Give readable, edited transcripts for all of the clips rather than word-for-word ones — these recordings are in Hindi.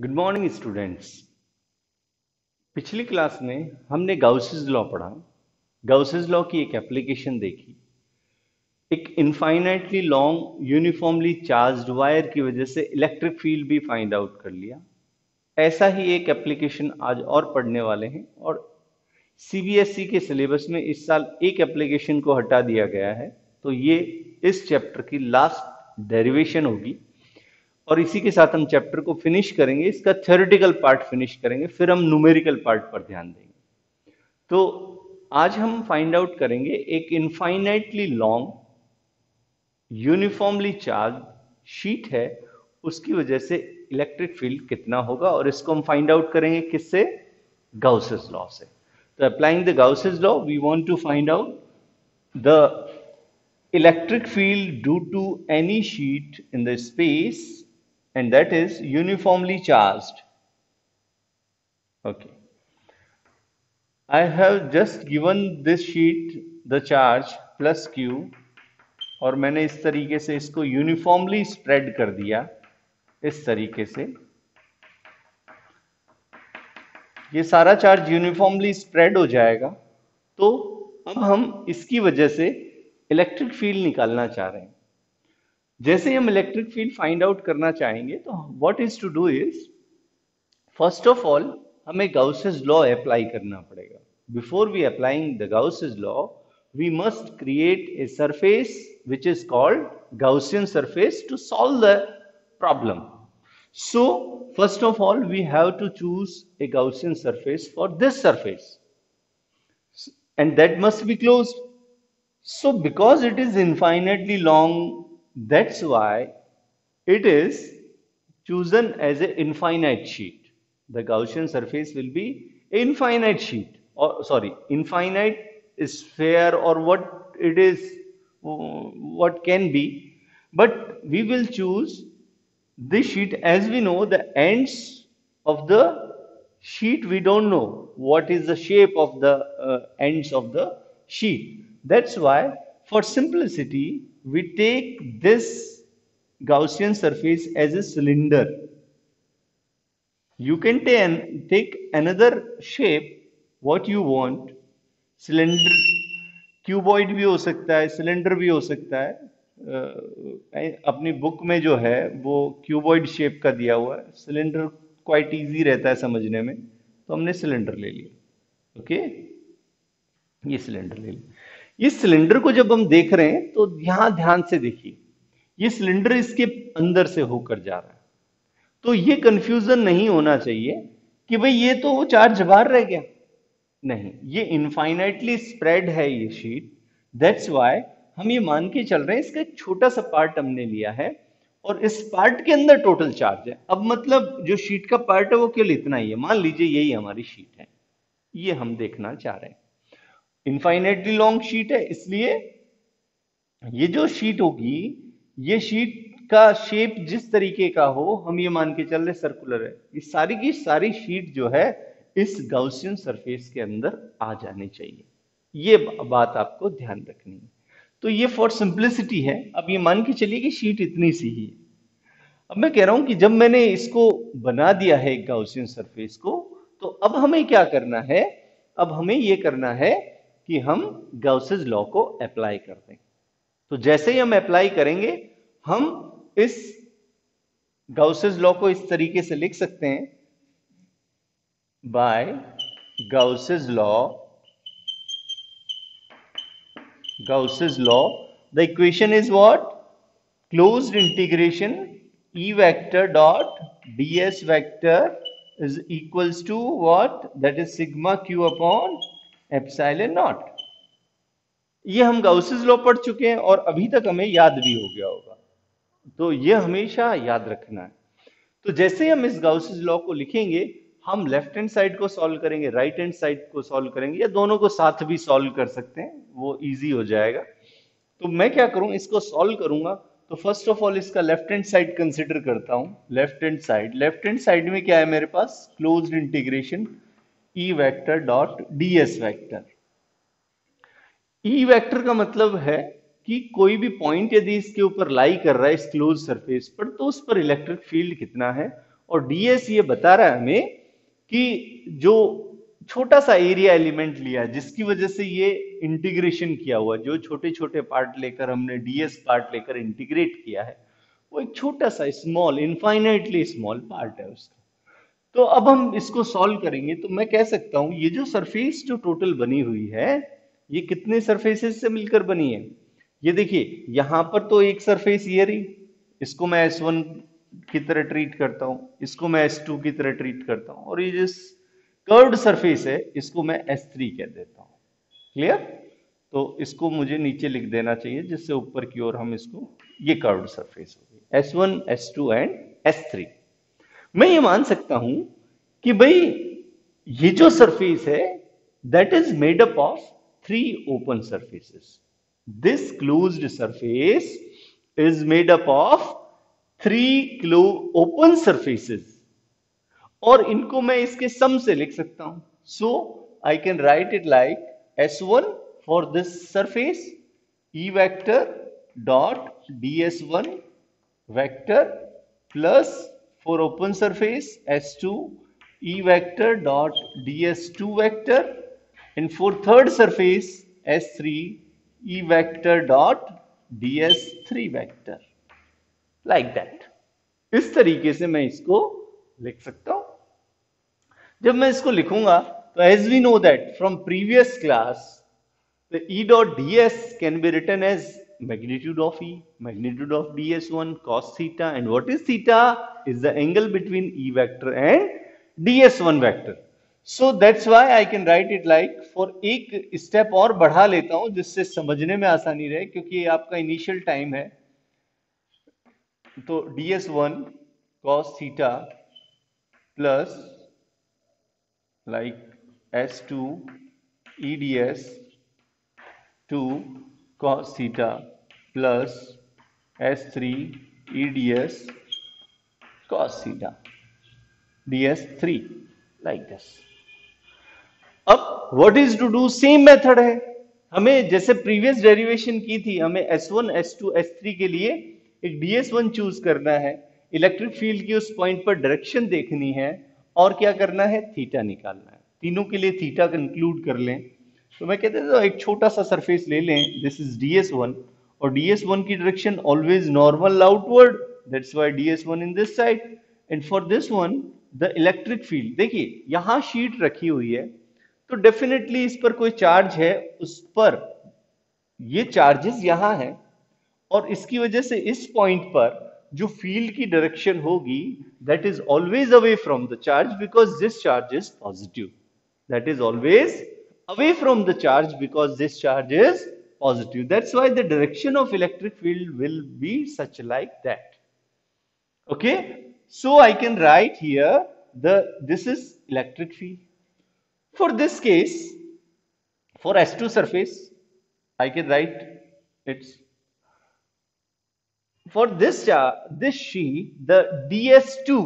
Good morning students. पिछली क्लास में हमने गाउसेस लॉ पढ़ा। गाउसेस लॉ की एक एप्लीकेशन देखी। एक infinitely long uniformly charged wire की वजह से इलेक्ट्रिक फील्ड भी फाइंड आउट कर लिया। ऐसा ही एक एप्लीकेशन आज और पढ़ने वाले हैं और सीबीएसई के सिलेबस में इस साल एक एप्लीकेशन को हटा दिया गया है। तो ये इस चैप्टर की लास्ट डेरिवेशन होगी और इसी के साथ हम चैप्टर को फिनिश करेंगे। इसका थ्योरेटिकल पार्ट फिनिश करेंगे, फिर हम न्यूमेरिकल पार्ट पर ध्यान देंगे। तो आज हम फाइंड आउट करेंगे एक infinitely long uniformly charge sheet है, उसकी वजह से इलेक्ट्रिक फील्ड कितना होगा और इसको हम फाइंड आउट करेंगे किससे? गाउसेस लॉ से। तो applying the Gauss's law we want to find out the electric field due to any sheet in the space, and that is uniformly charged. Okay, I have just given this sheet the charge plus q और मैंने इस तरीके से इसको यूनिफॉर्मली स्प्रेड कर दिया। इस तरीके से ये सारा चार्ज यूनिफॉर्मली स्प्रेड हो जाएगा। तो अब हम इसकी वजह से इलेक्ट्रिक फील्ड निकालना चाह रहे हैं। जैसे हम इलेक्ट्रिक फील्ड फाइंड आउट करना चाहेंगे तो what is to do is, first of all हमें गाउसेस लॉ अप्लाई करना पड़ेगा। Before we applying the Gauss's law we must create a surface which is called Gaussian surface to solve the problem. So first of all we have to choose a Gaussian surface for this surface, and that must be closed. So because it is infinitely long, that's why it is chosen as an infinite sheet. The Gaussian surface will be infinite sheet, or sorry, infinite sphere, or what it is, what can be. But we will choose this sheet. As we know, the ends of the sheet, we don't know what is the shape of the ends of the sheet. That's why for simplicity we take this Gaussian surface as a cylinder. You can take another shape what you want. Cylinder, cuboid भी हो सकता है, सिलेंडर भी हो सकता है। अपनी बुक में जो है वो क्यूबॉइड शेप का दिया हुआ है। सिलेंडर क्वाइट इजी रहता है समझने में, तो हमने सिलेंडर ले लिया। ओके, ये सिलेंडर ले लिया। इस सिलेंडर को जब हम देख रहे हैं तो यहां ध्यान से देखिए, ये सिलेंडर इसके अंदर से होकर जा रहा है। तो ये कंफ्यूजन नहीं होना चाहिए कि भाई ये तो वो चार्ज बाहर रह गया। नहीं, ये इनफाइनाइटली स्प्रेड है ये शीट। दैट्स वाई हम ये मान के चल रहे हैं इसका एक छोटा सा पार्ट हमने लिया है और इस पार्ट के अंदर टोटल चार्ज है। अब मतलब जो शीट का पार्ट है वो केवल इतना ही है। मान लीजिए यही हमारी शीट है, ये हम देखना चाह रहे हैं। इनफाइनाइटली लॉन्ग शीट है, इसलिए ये जो शीट होगी, ये शीट का शेप जिस तरीके का हो, हम ये मान के चल रहे सर्कुलर है। ये सारी की सारी शीट जो है इस गाउसियन सरफेस के अंदर आ जानी चाहिए। ये बात आपको ध्यान रखनी है। तो ये फॉर सिंप्लिसिटी है। अब ये मान के चलिए कि शीट इतनी सी ही है। अब मैं कह रहा हूं कि जब मैंने इसको बना दिया है एक गाउसियन सरफेस को, तो अब हमें क्या करना है? अब हमें ये करना है कि हम गाउसेस लॉ को अप्लाई कर दें। तो जैसे ही हम अप्लाई करेंगे, हम इस गाउसेस लॉ को इस तरीके से लिख सकते हैं, by Gauss's law, the equation is what? Closed integration E vector dot ds vector is equals to what? That is sigma q upon epsilon naught. ये हम गाउसेस लॉ पढ़ चुके हैं और अभी तक हमें याद भी हो गया होगा, तो ये हमेशा याद रखना है। तो जैसे हम इस गाउसेस लॉ को लिखेंगे, हम लेफ्ट हैंड साइड को सॉल्व करेंगे, राइट हैंड साइड को सॉल्व करेंगे, या दोनों को साथ भी सॉल्व कर सकते हैं, वो इजी हो जाएगा। तो मैं क्या करूं, इसको सॉल्व करूंगा तो फर्स्ट ऑफ ऑल इसका लेफ्ट हैंड साइड कंसिडर करता हूं। लेफ्ट हैंड साइड में क्या है मेरे पास? Closed integration E vector dot DS vector. E vector का मतलब है कि कोई भी पॉइंट यदि इसके ऊपर लाई कर रहा है इस क्लोज सरफेस पर, तो उस पर इलेक्ट्रिक फील्ड कितना है, और ds ये बता रहा है हमें कि जो छोटा सा एरिया एलिमेंट लिया जिसकी वजह से ये इंटीग्रेशन किया हुआ, जो छोटे छोटे पार्ट लेकर हमने ds पार्ट लेकर इंटीग्रेट किया है, वो एक छोटा सा स्मॉल, इनफाइनाइटली स्मॉल पार्ट है उसका। तो अब हम इसको सॉल्व करेंगे तो मैं कह सकता हूं ये जो सरफेस जो टोटल बनी हुई है ये कितने सरफेसेस से मिलकर बनी है। ये देखिए यहां पर तो एक सरफेस ये रही, इसको मैं S1 की तरह ट्रीट करता हूं, इसको मैं S2 की तरह ट्रीट करता हूं, और ये जिस कर्व्ड सरफेस है इसको मैं S3 कह देता हूं। क्लियर? तो इसको मुझे नीचे लिख देना चाहिए जिससे ऊपर की ओर हम इसको, ये कर्व्ड सरफेस होगी S1 S2 एंड S3। मैं ये मान सकता हूं कि भाई ये जो सरफेस है that is made up of 3 open surfaces. This closed surface is made up of 3 open surfaces, और इनको मैं इसके सम से लिख सकता हूं। So I can write it like S1 for this surface E vector dot ds1 vector plus for open surface S2 E vector dot ds2 vector, and for third surface S3 E vector dot ds3 vector, like that। इस तरीके से मैं इसको लिख सकता हूं। जब मैं इसको लिखूंगा तो as we know that from previous class the E dot ds can be written as magnitude of E, magnitude of ds1 cos theta, and what is theta? Is the angle between E vector and ds1 vector. So that's why I can write it like, for एक स्टेप और बढ़ा लेता हूं जिससे समझने में आसानी रहे, क्योंकि ये आपका इनिशियल टाइम है। तो ds1 cos theta plus like S2 EDS 2 cos theta plus S3 EDS cos theta ds3, like this। अब what is to do, same method है। हमें जैसे प्रीवियस डेरिवेशन की थी, हमें S1 S2 S3 के लिए एक ds1 चूज करना है, इलेक्ट्रिक फील्ड की उस पॉइंट पर डायरेक्शन देखनी है, और क्या करना है, थीटा निकालना है। तीनों के लिए थीटा कंक्लूड कर लें। तो मैं कहते हैं एक छोटा सा सरफेस ले लें, दिस इज ds1, और ds1 की direction always normal outward, that's why ds1 in this side, and for this one the electric field, देखिए यहां शीट रखी हुई है तो डेफिनेटली इस पर कोई चार्ज है, उस पर ये चार्जेस यहां है, और इसकी वजह से इस पॉइंट पर जो फील्ड की डायरेक्शन होगी that is always away from the charge because this charge is positive, that is always away from the charge because this charge is positive, that's why the direction of electric field will be such like that। okay, so I can write here this is electric field। for this case, for S2 surface I can write it's, for this sheet the ds2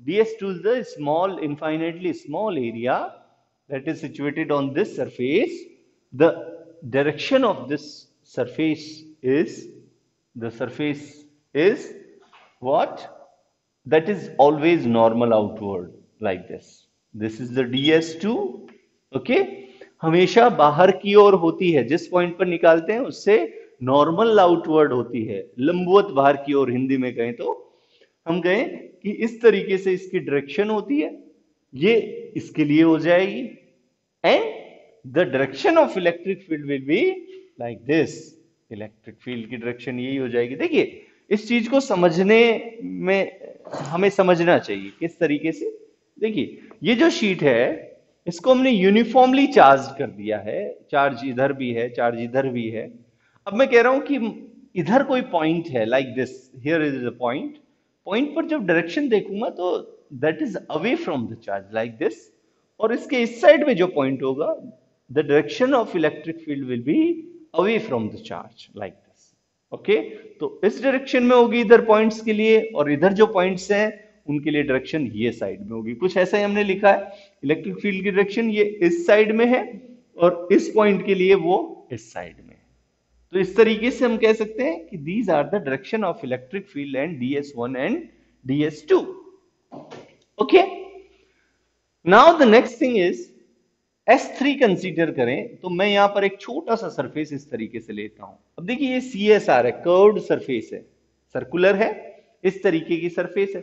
is the small, infinitely small area that is situated on this surface। the direction of this surface is, the surface is what, that is always normal outward like this is the ds2। okay, हमेशा बाहर की ओर होती है, जिस पॉइंट पर निकालते हैं उससे नॉर्मल आउटवर्ड होती है, लंबवत बाहर की ओर। हिंदी में कहें तो हम कहें कि इस तरीके से इसकी डायरेक्शन होती है, ये इसके लिए हो जाएगी, and the direction of electric field will be like this। Electric field की डायरेक्शन यही हो जाएगी। देखिए इस चीज को समझने में हमें समझना चाहिए किस तरीके से। देखिए ये जो शीट है इसको हमने यूनिफॉर्मली चार्ज कर दिया है, चार्ज इधर भी है, चार्ज इधर भी है। अब मैं कह रहा हूं कि इधर कोई पॉइंट है like this, here is a point, point पर जब डायरेक्शन देखूंगा तो that is away from the charge like this, और इसके इस साइड में जो पॉइंट होगा the direction of electric field will be away from the charge like this. Okay, तो इस डायरेक्शन में होगी इधर पॉइंट्स के लिए, और इधर जो पॉइंट्स हैं उनके लिए डायरेक्शन ये साइड में होगी। कुछ ऐसा ही हमने लिखा है, इलेक्ट्रिक फील्ड की डायरेक्शन ये इस साइड में है और इस पॉइंट के लिए वो इस साइड में है। तो इस तरीके से हम कह सकते हैं कि these are the direction of electric field and ds1 and ds2। Okay, now the next thing is S3 consider करें तो मैं यहां पर एक छोटा सा सरफेस इस तरीके से लेता हूं। अब देखिए ये CSR है, कर्व्ड सरफेस है, सर्कुलर है, इस तरीके की सरफेस है।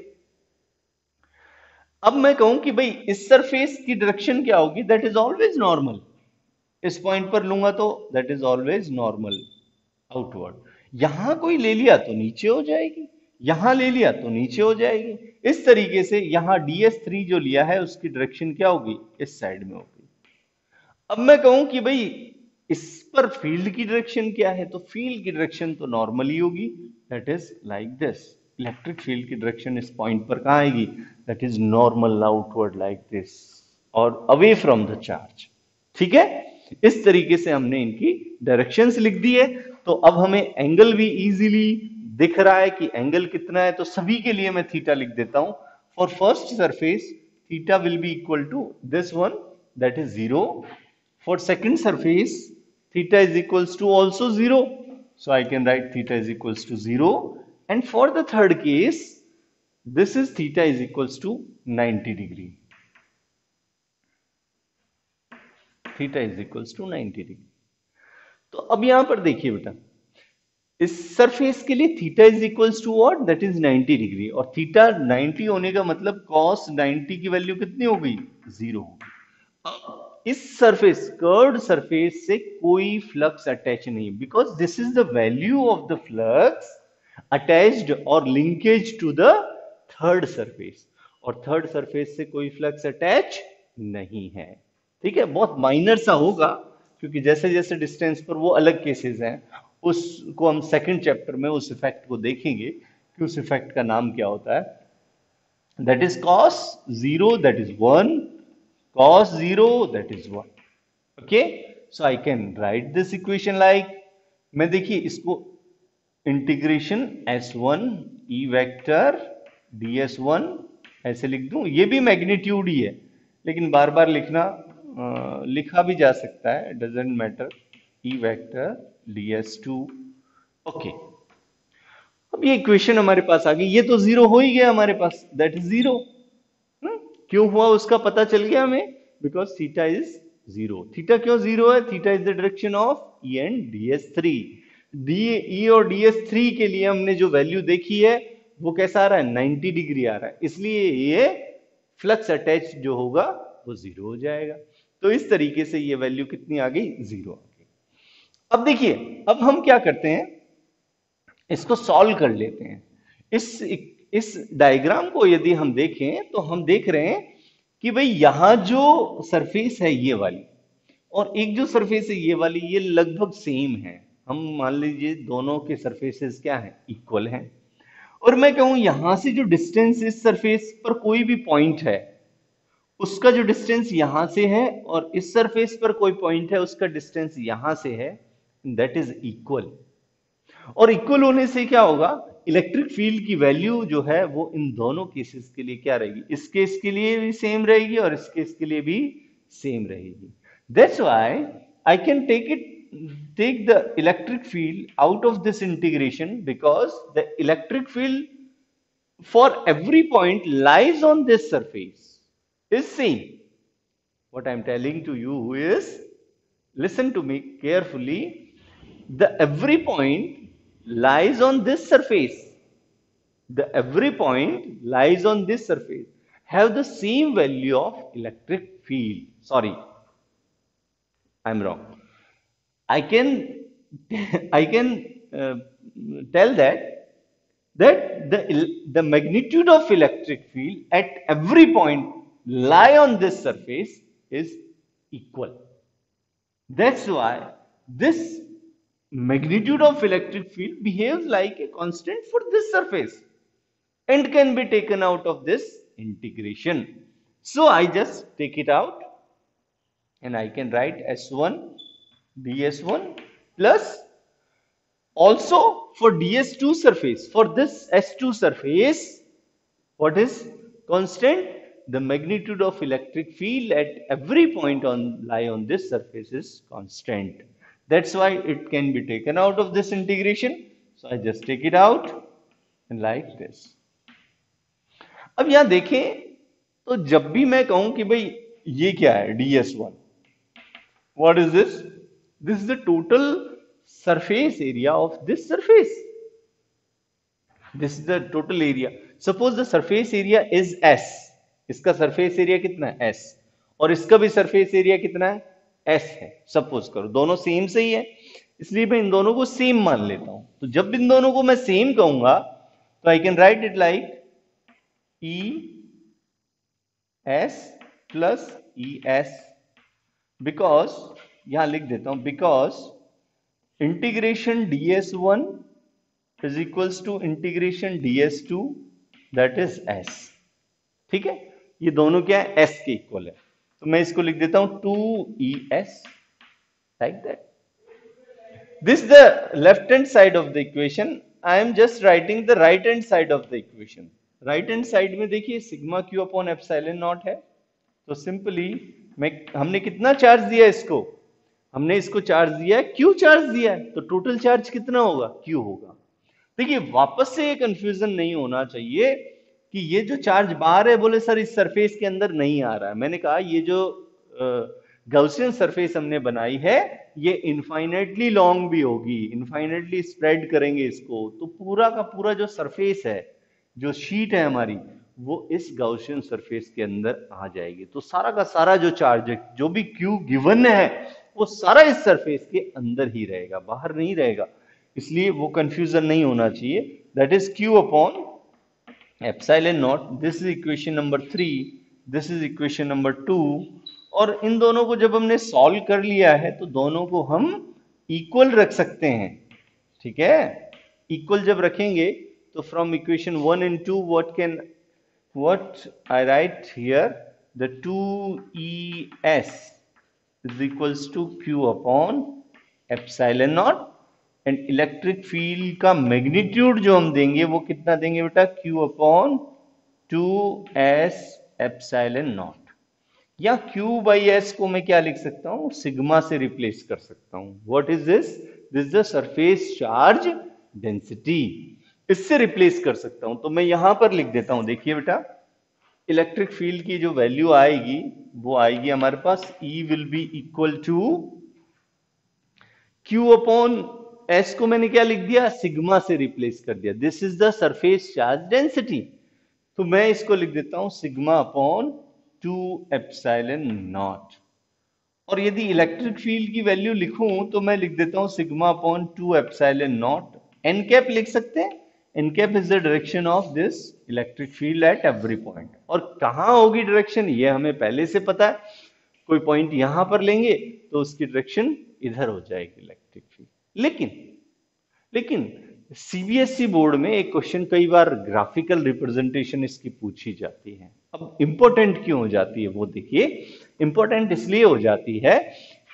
अब मैं कहूं कि भाई इस सरफेस की डायरेक्शन क्या होगी, दैट इज ऑलवेज नॉर्मल। इस पॉइंट पर लूंगा तो that is always normal outward. यहां कोई ले लिया तो नीचे हो जाएगी, यहां ले लिया तो नीचे हो जाएगी। इस तरीके से यहां DS3 जो लिया है उसकी डायरेक्शन क्या होगी, इस साइड में होगी। अब मैं कहूं कि भाई इस पर फील्ड की डायरेक्शन क्या है, तो फील्ड की डायरेक्शन तो नॉर्मली होगी, that is like this. Electric field की डायरेक्शन इस पॉइंट पर कहां आएगी, that is normal outward like this और अवे फ्रॉम द चार्ज। ठीक है, इस तरीके से हमने इनकी डायरेक्शंस लिख दी है। तो अब हमें एंगल भी इजीली दिख रहा है कि एंगल कितना है, तो सभी के लिए मैं थीटा लिख देता हूं। For first surface theta will be equal to this one, that is 0. For second surface, theta is equals to also 0. So I can write theta is equals to 0. And for the third case, this is theta is equals to 90 degree. Theta is equals to 90 degree. तो अब यहां पर देखिए बेटा, इस सरफेस के लिए theta is equals to what, that is 90 degree. और थीटा 90 होने का मतलब cos 90 की वैल्यू कितनी हो गई, 0 हो गई। इस सरफेस, कर्व्ड सरफेस से कोई फ्लक्स अटैच नहीं, because this is the value of the flux attached और linkage to the third surface. और थर्ड सरफेस से कोई फ्लक्स अटैच नहीं है। ठीक है, बहुत माइनर सा होगा, क्योंकि जैसे जैसे डिस्टेंस पर वो अलग केसेस हैं, उसको हम सेकंड चैप्टर में उस इफेक्ट को देखेंगे कि उस इफेक्ट का नाम क्या होता है। That is cos 0, that is 1, cos 0, that is 1. Okay, so I can write this equation like, मैं देखिए इसको integration S1 E vector DS1 ऐसे लिख दूं। ये भी मैग्नीट्यूड ही है, लेकिन बार बार लिखना लिखा भी जा सकता है, doesn't matter. E vector DS2। Okay, अब ये इक्वेशन हमारे पास आ गई। ये तो जीरो हो ही गया हमारे पास, दैट इज जीरो। क्यों हुआ उसका पता चल गया हमें, because theta is zero. Theta क्यों जीरो है, theta is the direction of E and DS3। E और DS3 के लिए हमने जो वैल्यू देखी है वो कैसा आ रहा है, 90 डिग्री आ रहा है, इसलिए ये फ्लक्स अटैच जो होगा वो जीरो हो जाएगा। तो इस तरीके से ये वैल्यू कितनी आ गई, जीरो आ गई। अब देखिए, अब हम क्या करते हैं, इसको सॉल्व कर लेते हैं। इस डायग्राम को यदि हम देखें तो हम देख रहे हैं कि भाई यहां जो सरफेस है ये वाली, और एक जो सरफेस है ये वाली, ये लगभग सेम है। हम मान लीजिए दोनों के सरफेसेस क्या है, इक्वल हैं। और मैं कहूं यहां से जो डिस्टेंस इस सरफेस पर कोई भी पॉइंट है, उसका जो डिस्टेंस यहां से है, और इस सरफेस पर कोई पॉइंट है उसका डिस्टेंस यहां से है, दैट इज इक्वल। और इक्वल होने से क्या होगा, इलेक्ट्रिक फील्ड की वैल्यू जो है वो इन दोनों केसेस के लिए क्या रहेगी, इस केस के लिए भी सेम रहेगी और इस केस के लिए भी सेम रहेगी। That's why I can take the electric field out of this integration, because the electric field for every point lies on this surface is same. What I am telling to you is, listen to me carefully, the every point lies on this surface. The every point lies on this surface have the same value of electric field. Sorry, I'm wrong. I can I can tell that the magnitude of electric field at every point lie on this surface is equal. That's why this magnitude of electric field behaves like a constant for this surface and can be taken out of this integration. So I just take it out and I can write S1 DS1 plus, also for DS2 surface, for this S2 surface, what is constant? The magnitude of electric field at every point lie on this surface is constant. That's why it can be taken out of this integration. So I just take it out and like this. अब यहां देखें, तो जब भी मैं कहूं कि भाई ये क्या है ds1, what is this? This is the total surface area of this surface. This is the total area. Suppose the surface area is s. इसका सरफेस एरिया कितना है? s. और इसका भी सरफेस एरिया कितना है? s है. सपोज करो दोनों सेम से ही है, इसलिए मैं इन दोनों को सेम मान लेता हूं. तो जब इन दोनों को मैं सेम कहूंगा तो I can write it like E S plus E S, because यहां लिख देता हूं because integration ds1 is equals to integration ds2 that is s. ठीक है, ये दोनों क्या है? s के इक्वल है. तो मैं इसको लिख देता हूं 2es like that. This the left hand side of the equation. I am just writing the right hand side of the equation. Right hand side में देखिए sigma Q upon epsilon not है. तो सिंपली हमने कितना चार्ज दिया इसको? हमने इसको चार्ज दिया है क्यू चार्ज दिया है, तो टोटल चार्ज कितना होगा? क्यू होगा. देखिए वापस से ये कंफ्यूजन नहीं होना चाहिए कि ये जो चार्ज बाहर है बोले सर इस सरफेस के अंदर नहीं आ रहा है. मैंने कहा ये जो गॉसियन सरफेस हमने बनाई है ये इनफाइनाइटली लॉन्ग भी होगी, इनफाइनाइटली स्प्रेड करेंगे इसको तो पूरा का पूरा जो सरफेस है, जो शीट है हमारी, वो इस गॉसियन सरफेस के अंदर आ जाएगी. तो सारा का सारा जो चार्ज है, जो भी क्यू गिवन है, वो सारा इस सरफेस के अंदर ही रहेगा, बाहर नहीं रहेगा. इसलिए वो कंफ्यूजन नहीं होना चाहिए. That is Q upon epsilon not. This is equation number 3, this is equation number 2. और इन दोनों को जब हमने सॉल्व कर लिया है तो दोनों को हम इक्वल रख सकते हैं. ठीक है, इक्वल जब रखेंगे तो from equation 1 and 2 what I write here, the 2es is equals to q upon epsilon naught. And electric field का मैग्नीट्यूड जो हम देंगे वो कितना देंगे बेटा? q upon 2s epsilon not. या q बाई s को मैं क्या लिख सकता हूं? सिग्मा से रिप्लेस कर सकता हूं. What is this? This is the surface charge density. इससे रिप्लेस कर सकता हूं. तो मैं यहां पर लिख देता हूं, देखिए बेटा इलेक्ट्रिक फील्ड की जो वैल्यू आएगी वो आएगी हमारे पास E will be equal to q upon s को मैंने क्या लिख दिया? सिग्मा से रिप्लेस कर दिया. This is the surface charge density. तो मैं इसको लिख देता हूं सिग्मा अपॉन 2 एप्सिलॉन नॉट. और यदि इलेक्ट्रिक फील्ड की वैल्यू लिखूं तो मैं लिख देता हूं sigma upon 2 epsilon naught. N cap लिख सकते हैं. N cap is the direction of this electric field at every point. और कहां होगी डायरेक्शन ये हमें पहले से पता है. कोई पॉइंट यहां पर लेंगे तो उसकी डायरेक्शन इधर हो जाएगी इलेक्ट्रिक फील्ड. लेकिन सीबीएसई बोर्ड में एक क्वेश्चन कई बार ग्राफिकल रिप्रेजेंटेशन इसकी पूछी जाती है. अब इंपॉर्टेंट क्यों हो जाती है वो देखिए. इंपॉर्टेंट इसलिए हो जाती है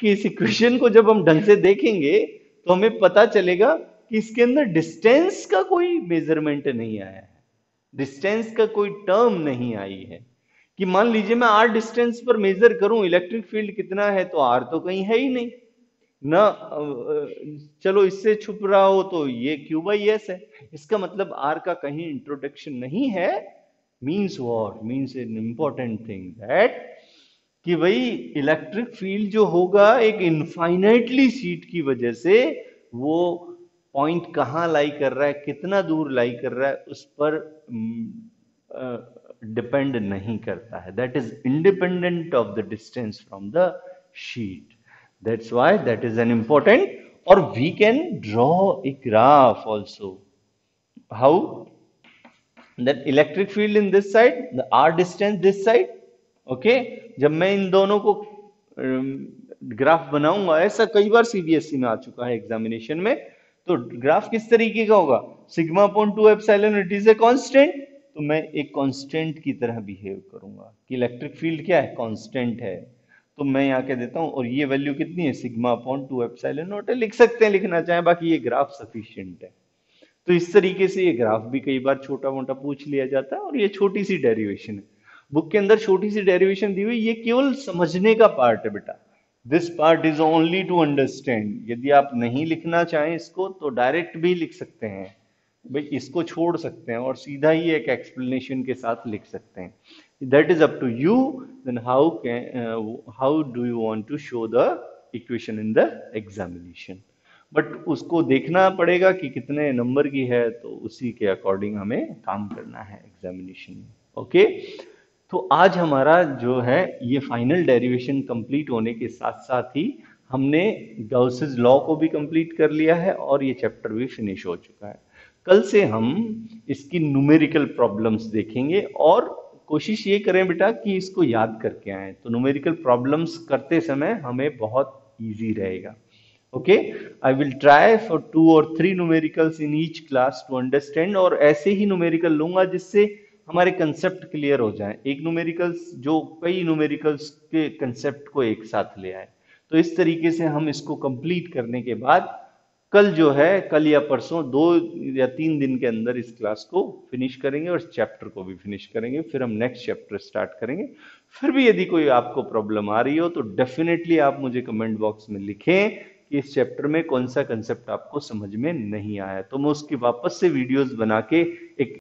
कि इस इक्वेशन को जब हम ढंग से देखेंगे तो हमें पता चलेगा कि इसके अंदर डिस्टेंस का कोई मेजरमेंट नहीं आया है, डिस्टेंस का कोई टर्म नहीं आई है. कि मान लीजिए मैं r डिस्टेंस पर मेजर करूं इलेक्ट्रिक फील्ड कितना है, तो r तो कहीं है ही नहीं ना. चलो इससे छुप रहा हो तो ये q बाई एस है. इसका मतलब r का कहीं इंट्रोडक्शन नहीं है. Means what? Means an important thing that कि भाई इलेक्ट्रिक फील्ड जो होगा एक इनफाइनाइटली शीट की वजह से वो पॉइंट कहाँ लाई कर रहा है, कितना दूर लाई कर रहा है, उस पर डिपेंड नहीं करता है. That is independent of the distance from the sheet. That's why that is an important. Or we can draw a graph also. How? That electric field in this side, the r distance this side. Okay. जब मैं इन दोनों को ग्राफ बनाऊंगा, ऐसा कई बार सीबीएसई में आ चुका है एग्जामिनेशन में. तो ग्राफ किस तरीके का होगा? Sigma upon 2 epsilon, it is a constant. तो मैं एक कांस्टेंट की तरह बिहेव करूंगा कि इलेक्ट्रिक फील्ड क्या है? कांस्टेंट है. तो मैं यहाँ कह देता हूँ और ये वैल्यू कितनी है? सिग्मा अपॉन 2 एप्सिलॉन नॉट है. लिख सकते हैं लिखना चाहें, बाकी ये ग्राफ सफिशिएंट है. तो इस तरीके से ये ग्राफ भी कई बार छोटा मोटा पूछ लिया जाता है. और ये छोटी सी डेरिवेशन है, बुक के अंदर छोटी सी डेरिवेशन दी हुई. ये केवल समझने का पार्ट है बेटा. This part is only to understand. यदि आप नहीं लिखना चाहें इसको तो डायरेक्ट भी लिख सकते हैं. भाई इसको छोड़ सकते हैं और सीधा ही एक एक्सप्लेनेशन के साथ लिख सकते हैं। That is up to you, then how do you want to show the equation in the examination. But उसको देखना पड़ेगा कि कितने नंबर की है, तो उसी के अकॉर्डिंग हमें काम करना है एग्जामिनेशन में। ओके, तो आज हमारा जो है ये फाइनल डेरिवेशन कंप्लीट होने के साथ साथ ही हमने गॉसेस लॉ को भी कंप्लीट कर लिया है और ये चैप्टर भी फिनिश हो चुका है। कल से हम इसकी न्यूमेरिकल प्रॉब्लम्स देखेंगे और कोशिश ये करें बेटा कि इसको याद करके आए, तो न्यूमेरिकल प्रॉब्लम्स करते समय हमें बहुत इजी रहेगा। Okay, I will try for 2 or 3 numericals in each class to understand, और ऐसे ही न्यूमेरिकल लूंगा जिससे हमारे कंसेप्ट क्लियर हो जाए, एक न्यूमेरिकल्स जो कई न्यूमेरिकल्स के कंसेप्ट को एक साथ ले आए। तो इस तरीके से हम इसको कंप्लीट करने के बाद कल जो है, कल या परसों 2 या 3 दिन के अंदर इस क्लास को फिनिश करेंगे और इस चैप्टर को भी फिनिश करेंगे, फिर हम नेक्स्ट चैप्टर स्टार्ट करेंगे। फिर भी यदि कोई आपको प्रॉब्लम आ रही हो तो डेफिनेटली आप मुझे कमेंट बॉक्स में लिखें कि इस चैप्टर में कौन सा कंसेप्ट आपको समझ में नहीं आया, तो मैं उसकी वापस से वीडियोस बना के एक